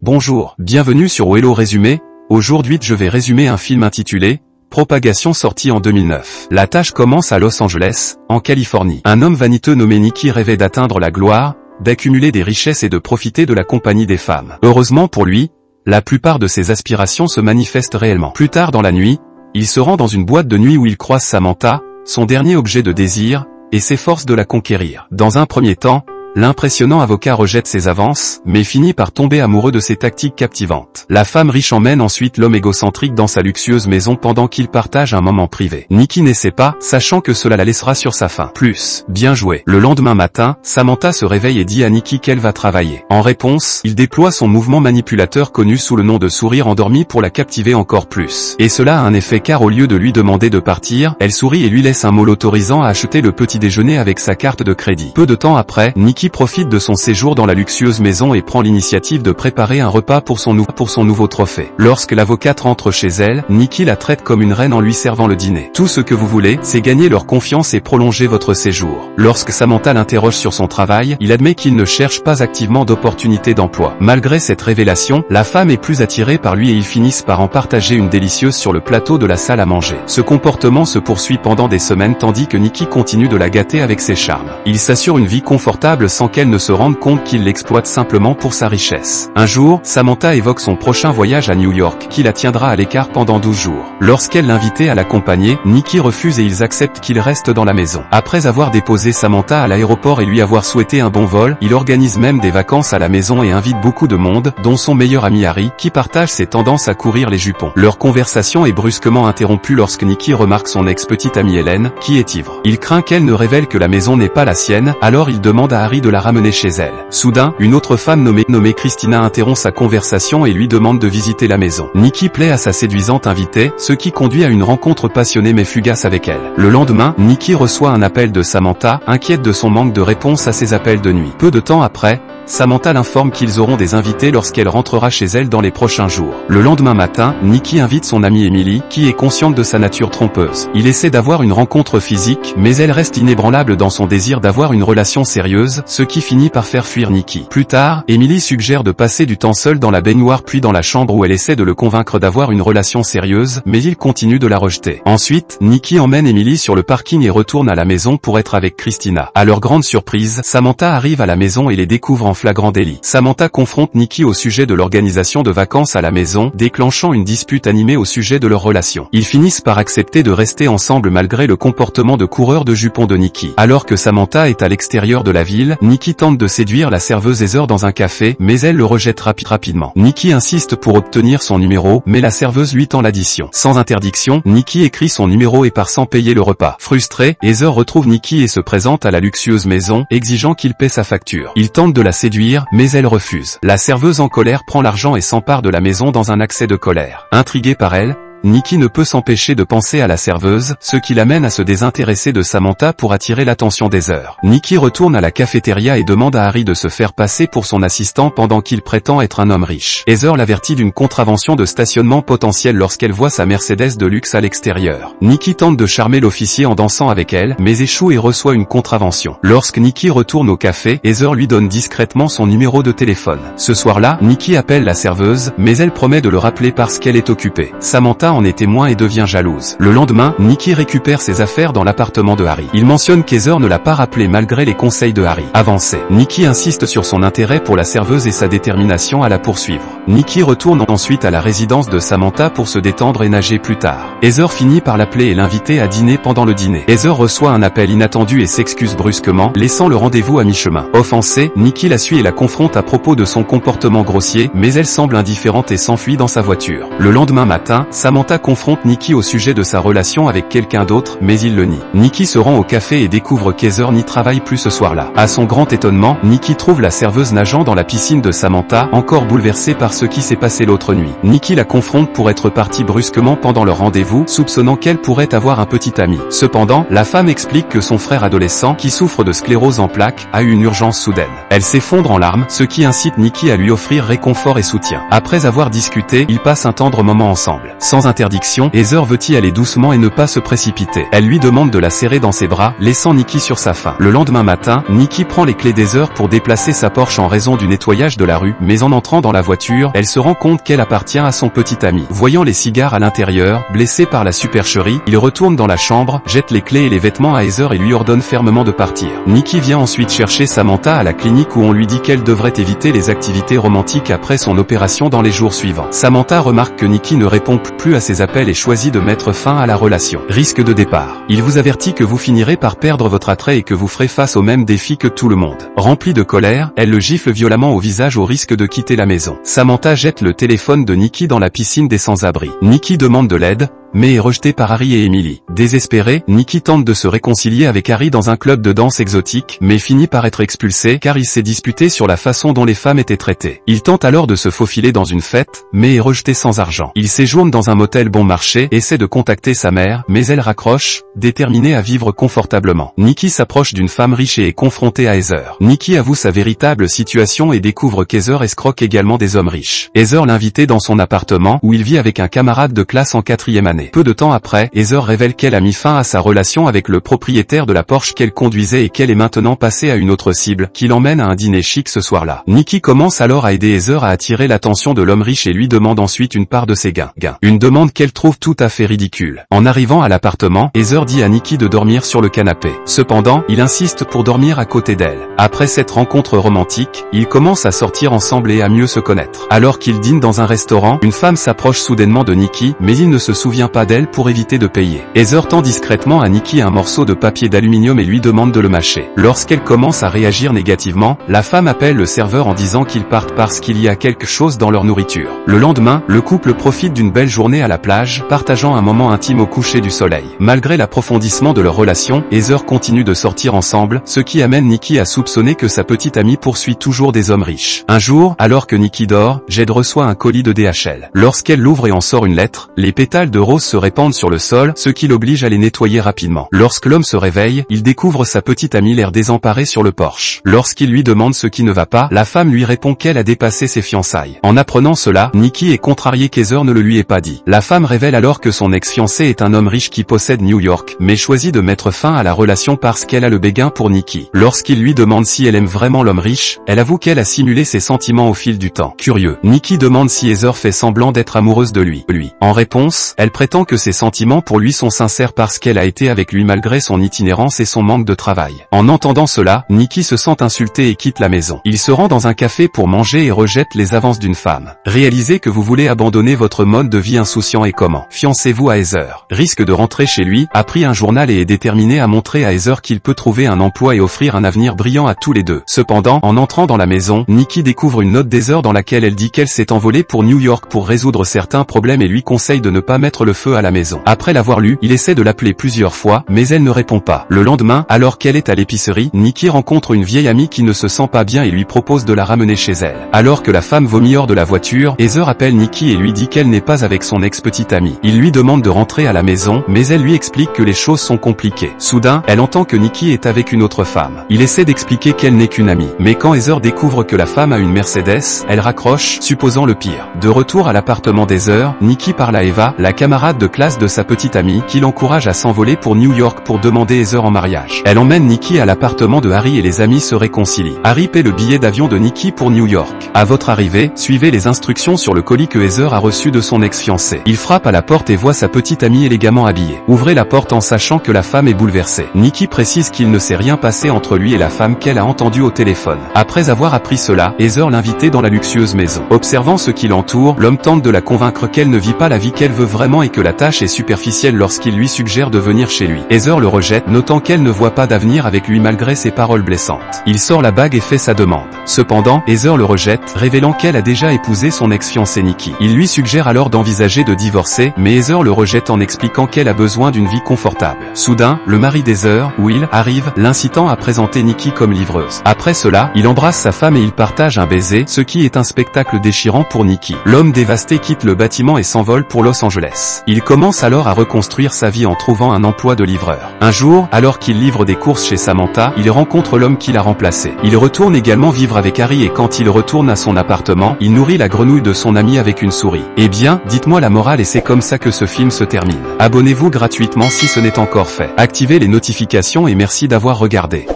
Bonjour, bienvenue sur Hello Résumé. Aujourd'hui je vais résumer un film intitulé Propagation sorti en 2009. La tâche commence à Los Angeles, en Californie. Un homme vaniteux nommé Nicky rêvait d'atteindre la gloire, d'accumuler des richesses et de profiter de la compagnie des femmes. Heureusement pour lui, la plupart de ses aspirations se manifestent réellement. Plus tard dans la nuit, il se rend dans une boîte de nuit où il croise Samantha, son dernier objet de désir, et s'efforce de la conquérir. Dans un premier temps, l'impressionnant avocat rejette ses avances, mais finit par tomber amoureux de ses tactiques captivantes. La femme riche emmène ensuite l'homme égocentrique dans sa luxueuse maison pendant qu'ils partagent un moment privé. Nicky n'essaie pas, sachant que cela la laissera sur sa faim. Plus, bien joué. Le lendemain matin, Samantha se réveille et dit à Nicky qu'elle va travailler. En réponse, il déploie son mouvement manipulateur connu sous le nom de sourire endormi pour la captiver encore plus. Et cela a un effet car au lieu de lui demander de partir, elle sourit et lui laisse un mot l'autorisant à acheter le petit déjeuner avec sa carte de crédit. Peu de temps après, Nicky profite de son séjour dans la luxueuse maison et prend l'initiative de préparer un repas pour son nouveau trophée. Lorsque l'avocate rentre chez elle, Nicky la traite comme une reine en lui servant le dîner. Tout ce que vous voulez, c'est gagner leur confiance et prolonger votre séjour. Lorsque Samantha l'interroge sur son travail, il admet qu'il ne cherche pas activement d'opportunités d'emploi. Malgré cette révélation, la femme est plus attirée par lui et ils finissent par en partager une délicieuse sur le plateau de la salle à manger. Ce comportement se poursuit pendant des semaines tandis que Nicky continue de la gâter avec ses charmes. Il s'assure une vie confortable sans qu'elle ne se rende compte qu'il l'exploite simplement pour sa richesse. Un jour, Samantha évoque son prochain voyage à New York, qui la tiendra à l'écart pendant 12 jours. Lorsqu'elle l'invitait à l'accompagner, Nicky refuse et ils acceptent qu'il reste dans la maison. Après avoir déposé Samantha à l'aéroport et lui avoir souhaité un bon vol, il organise même des vacances à la maison et invite beaucoup de monde, dont son meilleur ami Harry, qui partage ses tendances à courir les jupons. Leur conversation est brusquement interrompue lorsque Nicky remarque son ex-petite amie Hélène, qui est ivre. Il craint qu'elle ne révèle que la maison n'est pas la sienne, alors il demande à Harry de la ramener chez elle. Soudain, une autre femme nommée Christina interrompt sa conversation et lui demande de visiter la maison. Nicky plaît à sa séduisante invitée, ce qui conduit à une rencontre passionnée mais fugace avec elle. Le lendemain, Nicky reçoit un appel de Samantha, inquiète de son manque de réponse à ses appels de nuit. Peu de temps après, Samantha l'informe qu'ils auront des invités lorsqu'elle rentrera chez elle dans les prochains jours. Le lendemain matin, Nicky invite son amie Emily, qui est consciente de sa nature trompeuse. Il essaie d'avoir une rencontre physique, mais elle reste inébranlable dans son désir d'avoir une relation sérieuse, ce qui finit par faire fuir Nicky. Plus tard, Emily suggère de passer du temps seul dans la baignoire puis dans la chambre où elle essaie de le convaincre d'avoir une relation sérieuse, mais il continue de la rejeter. Ensuite, Nicky emmène Emily sur le parking et retourne à la maison pour être avec Christina. À leur grande surprise, Samantha arrive à la maison et les découvre en flagrant délit. Samantha confronte Nicky au sujet de l'organisation de vacances à la maison, déclenchant une dispute animée au sujet de leur relation. Ils finissent par accepter de rester ensemble malgré le comportement de coureur de jupons de Nicky. Alors que Samantha est à l'extérieur de la ville, Nicky tente de séduire la serveuse Heather dans un café, mais elle le rejette rapidement. Nicky insiste pour obtenir son numéro, mais la serveuse lui tend l'addition. Sans interdiction, Nicky écrit son numéro et part sans payer le repas. Frustré, Heather retrouve Nicky et se présente à la luxueuse maison, exigeant qu'il paie sa facture. Il tente de la séduire, mais elle refuse. La serveuse en colère prend l'argent et s'empare de la maison dans un accès de colère. Intrigué par elle, Nicky ne peut s'empêcher de penser à la serveuse, ce qui l'amène à se désintéresser de Samantha pour attirer l'attention d'Heather. Nicky retourne à la cafétéria et demande à Harry de se faire passer pour son assistant pendant qu'il prétend être un homme riche. Heather l'avertit d'une contravention de stationnement potentielle lorsqu'elle voit sa Mercedes de luxe à l'extérieur. Nicky tente de charmer l'officier en dansant avec elle, mais échoue et reçoit une contravention. Lorsque Nicky retourne au café, Heather lui donne discrètement son numéro de téléphone. Ce soir-là, Nicky appelle la serveuse, mais elle promet de le rappeler parce qu'elle est occupée. Samantha en est témoin et devient jalouse. Le lendemain, Nicky récupère ses affaires dans l'appartement de Harry. Il mentionne qu'Heather ne l'a pas rappelé malgré les conseils de Harry. Avancé, Nicky insiste sur son intérêt pour la serveuse et sa détermination à la poursuivre. Nicky retourne ensuite à la résidence de Samantha pour se détendre et nager plus tard. Heather finit par l'appeler et l'inviter à dîner pendant le dîner. Heather reçoit un appel inattendu et s'excuse brusquement, laissant le rendez-vous à mi-chemin. Offensée, Nicky la suit et la confronte à propos de son comportement grossier, mais elle semble indifférente et s'enfuit dans sa voiture. Le lendemain matin, Samantha confronte Nicky au sujet de sa relation avec quelqu'un d'autre, mais il le nie. Nicky se rend au café et découvre qu'Heather n'y travaille plus ce soir-là. À son grand étonnement, Nicky trouve la serveuse nageant dans la piscine de Samantha, encore bouleversée par ce qui s'est passé l'autre nuit. Nicky la confronte pour être partie brusquement pendant leur rendez-vous, soupçonnant qu'elle pourrait avoir un petit ami. Cependant, la femme explique que son frère adolescent, qui souffre de sclérose en plaques, a eu une urgence soudaine. Elle s'effondre en larmes, ce qui incite Nicky à lui offrir réconfort et soutien. Après avoir discuté, ils passent un tendre moment ensemble. Sans interdiction, Heather veut y aller doucement et ne pas se précipiter. Elle lui demande de la serrer dans ses bras, laissant Nicky sur sa faim. Le lendemain matin, Nicky prend les clés d'Heather pour déplacer sa Porsche en raison du nettoyage de la rue, mais en entrant dans la voiture, voiture, elle se rend compte qu'elle appartient à son petit ami. Voyant les cigares à l'intérieur, blessé par la supercherie, il retourne dans la chambre, jette les clés et les vêtements à Heather et lui ordonne fermement de partir. Nikki vient ensuite chercher Samantha à la clinique où on lui dit qu'elle devrait éviter les activités romantiques après son opération dans les jours suivants. Samantha remarque que Nikki ne répond plus à ses appels et choisit de mettre fin à la relation. Risque de départ. Il vous avertit que vous finirez par perdre votre attrait et que vous ferez face aux mêmes défis que tout le monde. Remplie de colère, elle le gifle violemment au visage au risque de quitter la maison. Samantha jette le téléphone de Nikki dans la piscine des sans-abri. Nikki demande de l'aide, mais est rejetée par Harry et Emily. Désespérée, Nikki tente de se réconcilier avec Harry dans un club de danse exotique, mais finit par être expulsé car il s'est disputé sur la façon dont les femmes étaient traitées. Il tente alors de se faufiler dans une fête, mais est rejeté sans argent. Il séjourne dans un motel bon marché, essaie de contacter sa mère, mais elle raccroche, déterminée à vivre confortablement. Nikki s'approche d'une femme riche et est confrontée à Heather. Nikki avoue sa véritable situation et découvre qu'Heather escroque également des hommes riches. Heather l'invite dans son appartement, où il vit avec un camarade de classe en 4e année. Peu de temps après, Heather révèle qu'elle a mis fin à sa relation avec le propriétaire de la Porsche qu'elle conduisait et qu'elle est maintenant passée à une autre cible, qui l'emmène à un dîner chic ce soir-là. Nikki commence alors à aider Heather à attirer l'attention de l'homme riche et lui demande ensuite une part de ses gains. Une demande qu'elle trouve tout à fait ridicule. En arrivant à l'appartement, Heather dit à Nikki de dormir sur le canapé. Cependant, il insiste pour dormir à côté d'elle. Après cette rencontre romantique, ils commencent à sortir ensemble et à mieux se connaître. Alors qu'ils dînent dans un restaurant, une femme s'approche soudainement de Nikki, mais il ne se souvient pas d'elle pour éviter de payer. Heather tend discrètement à Nikki un morceau de papier d'aluminium et lui demande de le mâcher. Lorsqu'elle commence à réagir négativement, la femme appelle le serveur en disant qu'ils partent parce qu'il y a quelque chose dans leur nourriture. Le lendemain, le couple profite d'une belle journée à la plage, partageant un moment intime au coucher du soleil. Malgré l'approfondissement de leur relation, Heather continue de sortir ensemble, ce qui amène Nikki à soupçonner que sa petite amie poursuit toujours des hommes riches. Un jour, alors que Nikki dort, Jed reçoit un colis de DHL. Lorsqu'elle l'ouvre et en sort une lettre, les pétales de rose se répandent sur le sol, ce qui l'oblige à les nettoyer rapidement. Lorsque l'homme se réveille, il découvre sa petite amie l'air désemparée sur le porche. Lorsqu'il lui demande ce qui ne va pas, la femme lui répond qu'elle a dépassé ses fiançailles. En apprenant cela, Nikki est contrariée qu'Heather ne le lui ait pas dit. La femme révèle alors que son ex-fiancé est un homme riche qui possède New York, mais choisit de mettre fin à la relation parce qu'elle a le béguin pour Nikki. Lorsqu'il lui demande si elle aime vraiment l'homme riche, elle avoue qu'elle a simulé ses sentiments au fil du temps. Curieux, Nikki demande si Heather fait semblant d'être amoureuse de lui. En réponse, elle prétend que ses sentiments pour lui sont sincères parce qu'elle a été avec lui malgré son itinérance et son manque de travail. En entendant cela, Nikki se sent insultée et quitte la maison. Il se rend dans un café pour manger et rejette les avances d'une femme. Réalisez que vous voulez abandonner votre mode de vie insouciant et comment. Fiancez-vous à Heather. Risque de rentrer chez lui, a pris un journal et est déterminé à montrer à Heather qu'il peut trouver un emploi et offrir un avenir brillant à tous les deux. Cependant, en entrant dans la maison, Nikki découvre une note d'Heather dans laquelle elle dit qu'elle s'est envolée pour New York pour résoudre certains problèmes et lui conseille de ne pas mettre le feu à la maison. Après l'avoir lu, il essaie de l'appeler plusieurs fois, mais elle ne répond pas. Le lendemain, alors qu'elle est à l'épicerie, Nikki rencontre une vieille amie qui ne se sent pas bien et lui propose de la ramener chez elle. Alors que la femme vomit hors de la voiture, Heather appelle Nikki et lui dit qu'elle n'est pas avec son ex-petite amie. Il lui demande de rentrer à la maison, mais elle lui explique que les choses sont compliquées. Soudain, elle entend que Nikki est avec une autre femme. Il essaie d'expliquer qu'elle n'est qu'une amie. Mais quand Heather découvre que la femme a une Mercedes, elle raccroche, supposant le pire. De retour à l'appartement d'Heather, Nikki parle à Eva, la camarade de classe de sa petite amie, qui l'encourage à s'envoler pour New York pour demander Heather en mariage. Elle emmène Nikki à l'appartement de Harry et les amis se réconcilient. Harry paie le billet d'avion de Nikki pour New York. À votre arrivée, suivez les instructions sur le colis que Heather a reçu de son ex-fiancé. Il frappe à la porte et voit sa petite amie élégamment habillée. Ouvrez la porte en sachant que la femme est bouleversée. Nikki précise qu'il ne s'est rien passé entre lui et la femme qu'elle a entendue au téléphone. Après avoir appris cela, Heather l'invitait dans la luxueuse maison. Observant ce qui l'entoure, l'homme tente de la convaincre qu'elle ne vit pas la vie qu'elle veut vraiment et que la tâche est superficielle lorsqu'il lui suggère de venir chez lui. Heather le rejette, notant qu'elle ne voit pas d'avenir avec lui malgré ses paroles blessantes. Il sort la bague et fait sa demande. Cependant, Heather le rejette, révélant qu'elle a déjà épousé son ex-fiancé Nikki. Il lui suggère alors d'envisager de divorcer, mais Heather le rejette en expliquant qu'elle a besoin d'une vie confortable. Soudain, le mari d'Heather, Will, arrive, l'incitant à présenter Nikki comme livreuse. Après cela, il embrasse sa femme et ils partagent un baiser, ce qui est un spectacle déchirant pour Nikki. L'homme dévasté quitte le bâtiment et s'envole pour Los Angeles. Il commence alors à reconstruire sa vie en trouvant un emploi de livreur. Un jour, alors qu'il livre des courses chez Samantha, il rencontre l'homme qui l'a remplacé. Il retourne également vivre avec Harry et quand il retourne à son appartement, il nourrit la grenouille de son ami avec une souris. Eh bien, dites-moi la morale et c'est comme ça que ce film se termine. Abonnez-vous gratuitement si ce n'est encore fait. Activez les notifications et merci d'avoir regardé.